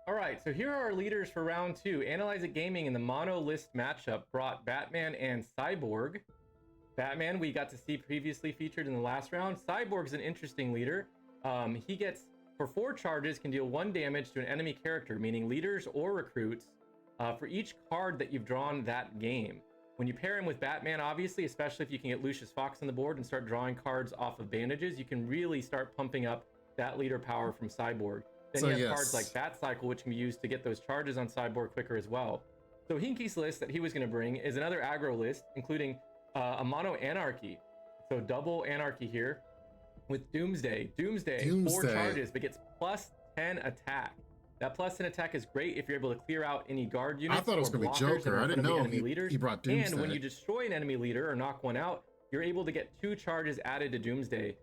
All right, so here are our leaders for round 2. Analyze It Gaming in the mono list matchup brought Batman and Cyborg. Batman, we got to see previously featured in the last round. Cyborg's an interesting leader. He gets, for 4 charges, can deal 1 damage to an enemy character, meaning leaders or recruits, for each card that you've drawn that game. When you pair him with Batman, obviously, especially if you can get Lucius Fox on the board and start drawing cards off of bandages, you can really start pumping up that leader power from Cyborg. Then So, you have yes, cards like Bat Cycle, which can be used to get those charges on Cyborg quicker as well. So Hinky's list that he was going to bring is another aggro list, including a Mono-Anarchy. So double Anarchy here with Doomsday. Doomsday, 4 charges, but gets plus 10 attack. That plus 10 attack is great if you're able to clear out any guard units. I thought it was going to be Joker. I didn't know he brought Doomsday. And when you destroy an enemy leader or knock one out, you're able to get 2 charges added to Doomsday.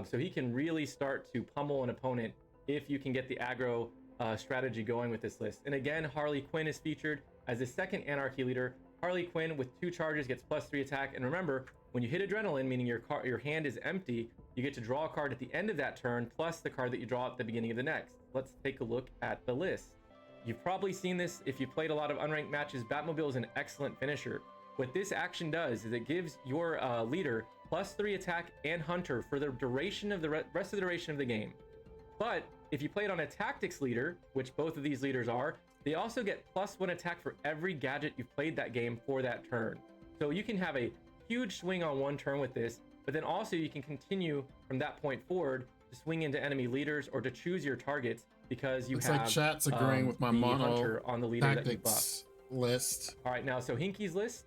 So he can really start to pummel an opponent if you can get the aggro strategy going with this list. And again, Harley Quinn is featured as the second Anarchy leader. Harley Quinn with 2 charges gets plus 3 attack. And remember, when you hit Adrenaline, meaning your hand is empty, you get to draw a card at the end of that turn, plus the card that you draw at the beginning of the next. Let's take a look at the list. You've probably seen this if you've played a lot of unranked matches. Batmobile is an excellent finisher. What this action does is it gives your leader plus 3 attack and Hunter for the duration of the rest of the duration of the game. But if you play it on a Tactics leader, which both of these leaders are, they also get plus 1 attack for every gadget you've played that game for that turn. So you can have a huge swing on one turn with this, but then also you can continue from that point forward to swing into enemy leaders or to choose your targets because you have like chat's agreeing with my Hunter on the leader that you buff. List. All right, now Sohinki's list.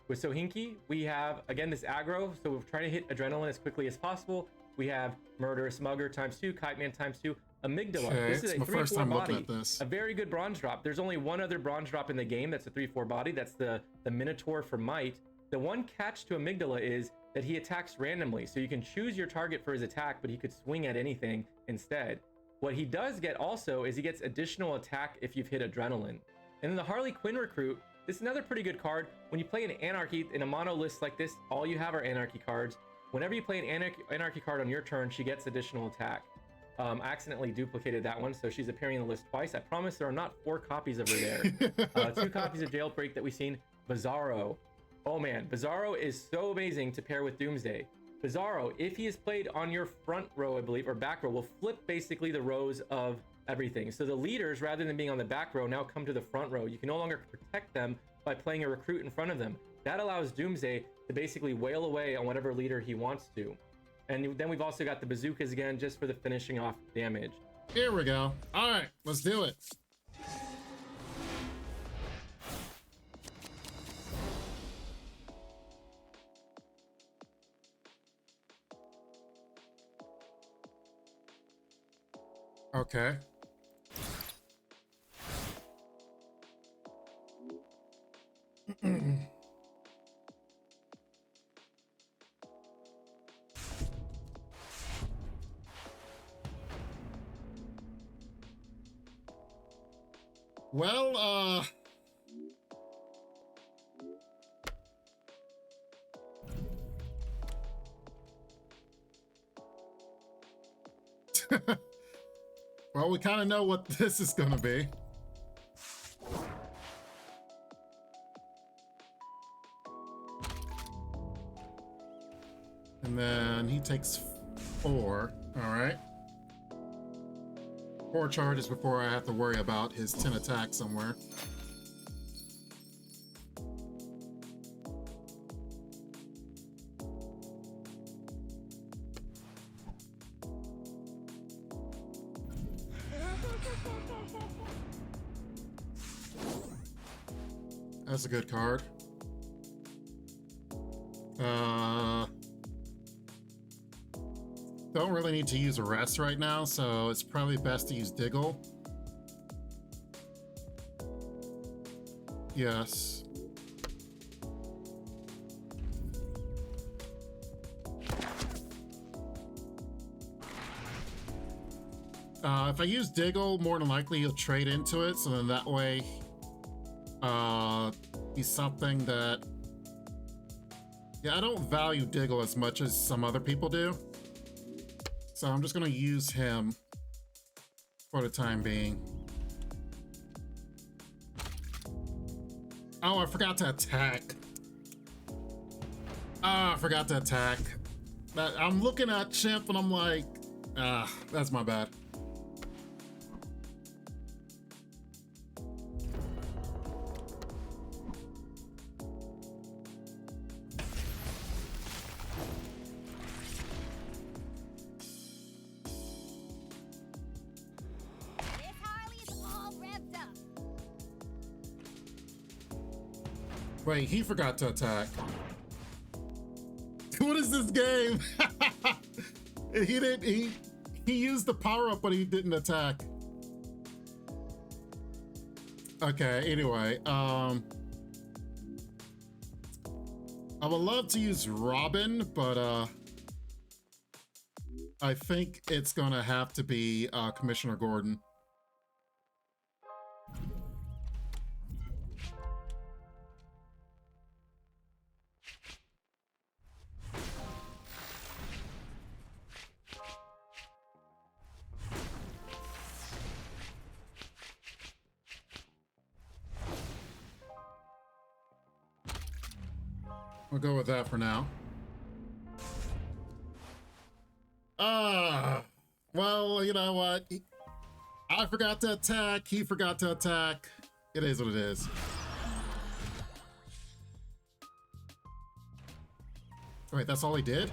With Sohinki, we have, again, this aggro, so we're trying to hit Adrenaline as quickly as possible. We have Murderous Mugger × 2, Kite Man × 2, Amygdala. Okay, this is a 3/4 body, a very good bronze drop. There's only one other bronze drop in the game that's a 3/4 body. That's the Minotaur for Might. The one catch to Amygdala is that he attacks randomly, so you can choose your target for his attack, but he could swing at anything instead. What he does get also is he gets additional attack if you've hit Adrenaline. And then the Harley Quinn recruit, this is another pretty good card. When you play an Anarchy in a mono list like this, all you have are Anarchy cards. Whenever you play an Anarchy card on your turn, she gets additional attack. I accidentally duplicated that one, so she's appearing in the list twice. I promise there are not 4 copies of her there. 2 copies of Jailbreak that we've seen. Bizarro. Oh man, Bizarro is so amazing to pair with Doomsday. Bizarro, if he is played on your front row, I believe, or back row, will flip basically the rows of everything. So the leaders, rather than being on the back row, now come to the front row. You can no longer protect them by playing a recruit in front of them. That allows Doomsday to basically wail away on whatever leader he wants to. And then we've also got the bazookas again, just for the finishing off damage. Here we go. All right, let's do it. Okay. Well, well, we kind of know what this is going to be. And then he takes 4. All right. 4 charges before I have to worry about his 10 attack somewhere. That's a good card. Don't really need to use Arrest right now, so it's probably best to use Diggle. Yes. If I use Diggle, more than likely he'll trade into it, so then that way he's something that... Yeah, I don't value Diggle as much as some other people do. So I'm just going to use him for the time being. Oh, I forgot to attack. Ah, I forgot to attack. I'm looking at Chimp and I'm like, that's my bad. Wait, he forgot to attack. What is this game? He used the power up, but he didn't attack. Okay, anyway, I would love to use Robin, but I think it's gonna have to be Commissioner Gordon. We'll go with that for now. Well, you know what? I forgot to attack. He forgot to attack. It is what it is. Wait, that's all he did?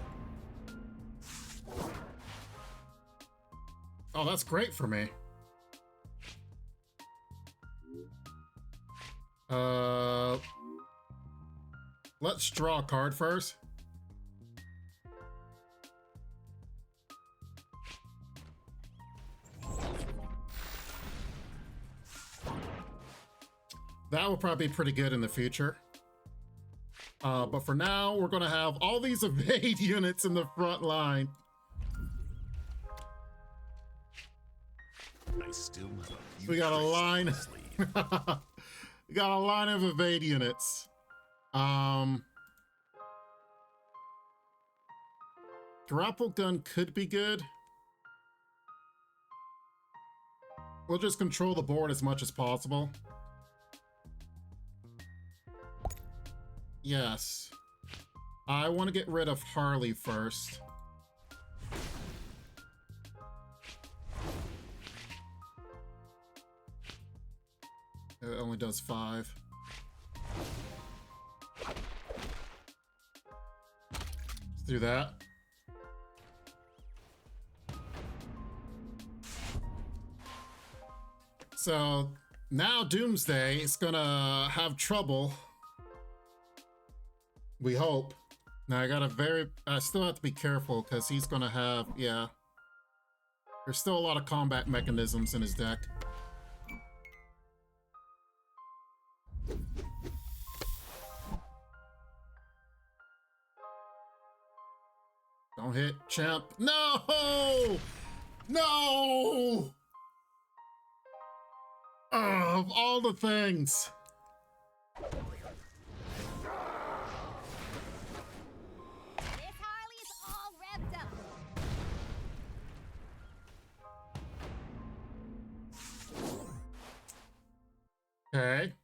Oh, that's great for me. Let's draw a card first. That will probably be pretty good in the future. But for now, we're gonna have all these evade units in the front line. We got a line. We got a line of evade units. Grapple gun could be good. We'll just control the board as much as possible. Yes. I want to get rid of Harley first. It only does 5. Let's do that. So now Doomsday is gonna have trouble. We hope. Now I still have to be careful because he's gonna have, yeah. There's still a lot of combat mechanisms in his deck. Don't hit, champ. No! No! Of all the things. This Harley is all revved up. Okay.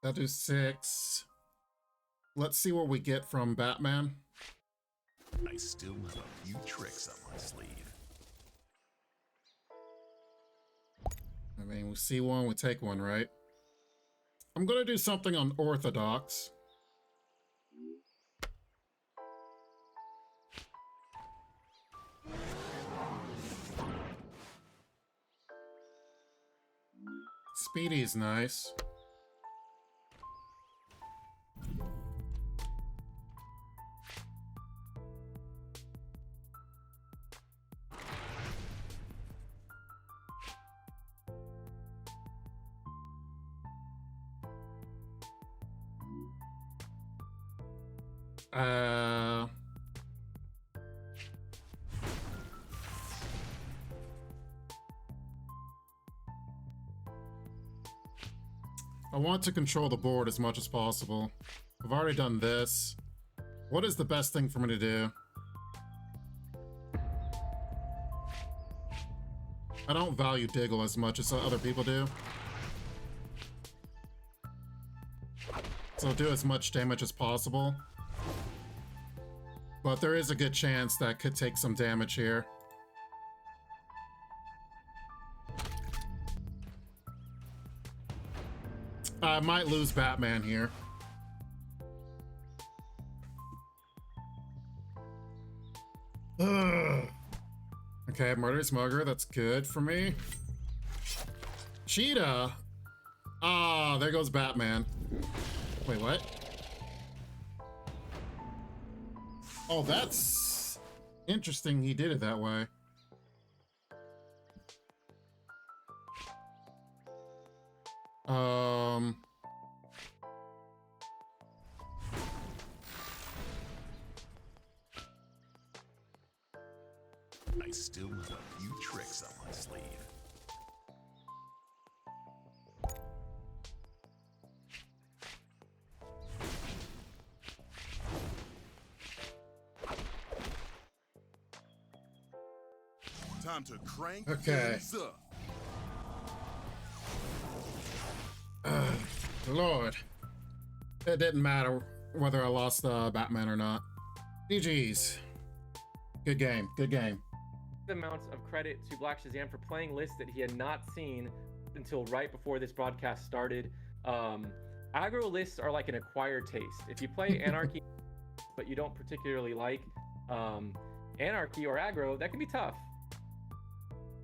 That is 6. Let's see what we get from Batman. I still have a few tricks up my sleeve. I mean, we see one, we take one, right? I'm gonna do something unorthodox. Speedy's nice. I want to control the board as much as possible. I've already done this. What is the best thing for me to do? I don't value Diggle as much as other people do. So do as much damage as possible. But there is a good chance that could take some damage here. I might lose Batman here. Ugh. Okay, Murderous Mugger, that's good for me. Cheetah! Ah, there goes Batman. Wait, what? Oh, that's interesting he did it that way. I still have a few tricks up my sleeve. Time to crank Okay. things up. Lord. It didn't matter whether I lost Batman or not. GG's. Good game. Good game. Amounts of credit to Black Shazam for playing lists that he had not seen until right before this broadcast started. Aggro lists are like an acquired taste. If you play Anarchy, but you don't particularly like Anarchy or Aggro, that can be tough.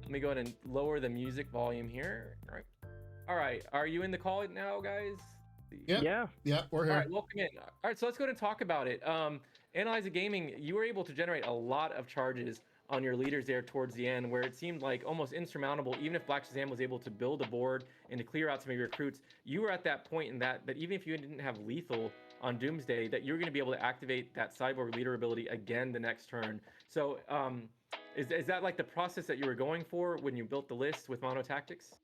Let me go ahead and lower the music volume here. All right. Are you in the call now, guys? Yep. Yeah. Yep, we're here. All right, welcome in. All right, so let's go ahead and talk about it. Analyze Gaming, you were able to generate a lot of charges on your leaders there towards the end, where it seemed like almost insurmountable. Even if Black Shazam was able to build a board and to clear out some of your recruits, you were at that point in that even if you didn't have lethal on Doomsday, that you're going to be able to activate that cyborg leader ability again the next turn. So is that like the process that you were going for when you built the list with Mono-Tactics?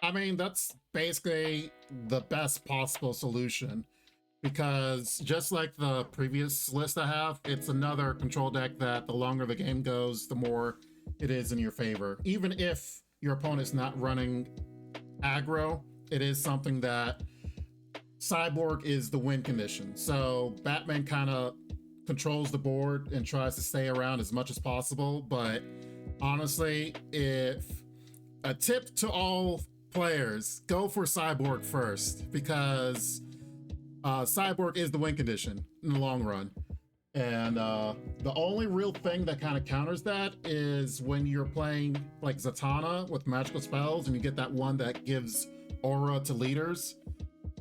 I mean, that's basically the best possible solution, because just like the previous list I have, it's another control deck that the longer the game goes, the more it is in your favor. Even if your opponent's not running aggro, it is something that Cyborg is the win condition. So Batman kind of controls the board and tries to stay around as much as possible. But honestly, if a tip to all players, go for Cyborg first, because Cyborg is the win condition in the long run. And the only real thing that kind of counters that is when you're playing like Zatanna with magical spells and you get that one that gives aura to leaders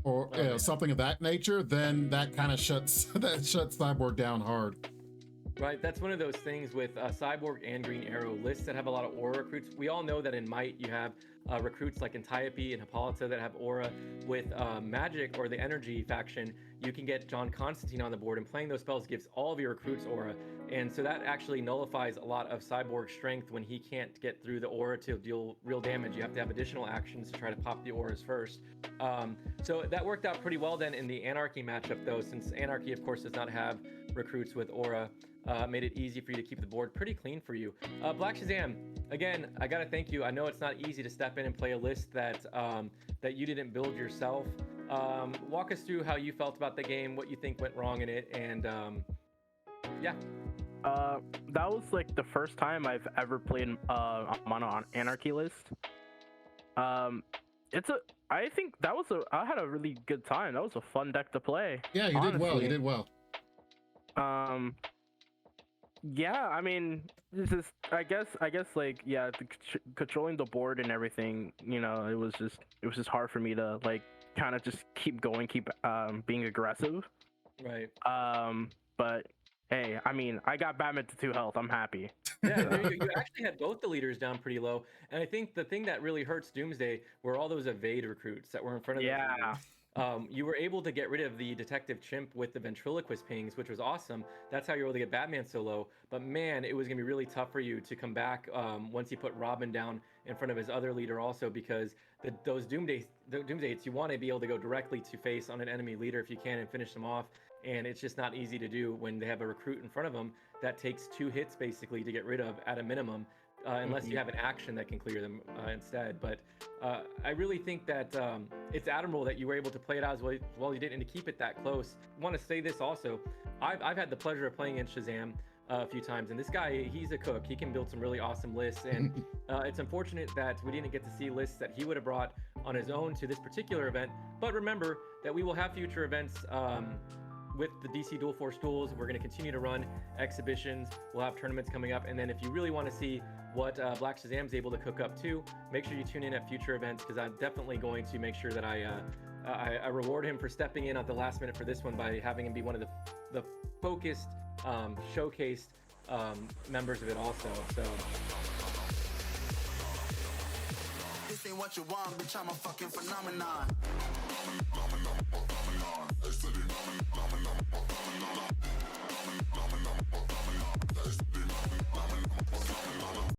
or something of that nature, then that kind of shuts Cyborg down hard. Right, that's one of those things with Cyborg and Green Arrow lists that have a lot of aura recruits. We all know that in Might you have recruits like Antiope and Hippolyta that have aura. With Magic or the Energy faction, you can get John Constantine on the board, and playing those spells gives all of your recruits aura. And so that actually nullifies a lot of Cyborg's strength when he can't get through the aura to deal real damage. You have to have additional actions to try to pop the auras first. So that worked out pretty well then in the Anarchy matchup, though, since Anarchy, of course, does not have recruits with aura. Made it easy for you to keep the board pretty clean for you. Black Shazam, again, I gotta thank you. I know it's not easy to step in and play a list that that you didn't build yourself. Walk us through how you felt about the game, what you think went wrong in it, and yeah. That was like the first time I've ever played a Mono-Anarchy list. I think I had a really good time. That was a fun deck to play. Yeah, you did well. You did well. Yeah, I mean, this is, I guess, like, yeah, controlling the board and everything, you know, it was just hard for me to, like, kind of just keep going, being aggressive. Right. But hey, I mean, I got Batman to 2 health. I'm happy. Yeah, there you actually had both the leaders down pretty low, and I think the thing that really hurts Doomsday were all those evade recruits that were in front of Yeah. You were able to get rid of the Detective Chimp with the Ventriloquist pings, which was awesome. That's how you were able to get Batman so low. But man, it was going to be really tough for you to come back once he put Robin down in front of his other leader also, because those Doomsdays, you want to be able to go directly to face on an enemy leader if you can and finish them off. And it's just not easy to do when they have a recruit in front of them that takes 2 hits basically to get rid of at a minimum. Unless you have an action that can clear them instead. But I really think that it's admirable that you were able to play it out as well you did, and to keep it that close. I want to say this also. I've had the pleasure of playing in Shazam a few times, and this guy, he's a cook. He can build some really awesome lists, and it's unfortunate that we didn't get to see lists that he would have brought on his own to this particular event. But remember that we will have future events with the DC Dual Force Duels. We're going to continue to run exhibitions. We'll have tournaments coming up, and then if you really want to see what Black Shazam's able to cook up too, make sure you tune in at future events, because I'm definitely going to make sure that I reward him for stepping in at the last minute for this one by having him be one of the focused, showcased members of it also. So. This ain't what you want, bitch, I'm a fucking phenomenon.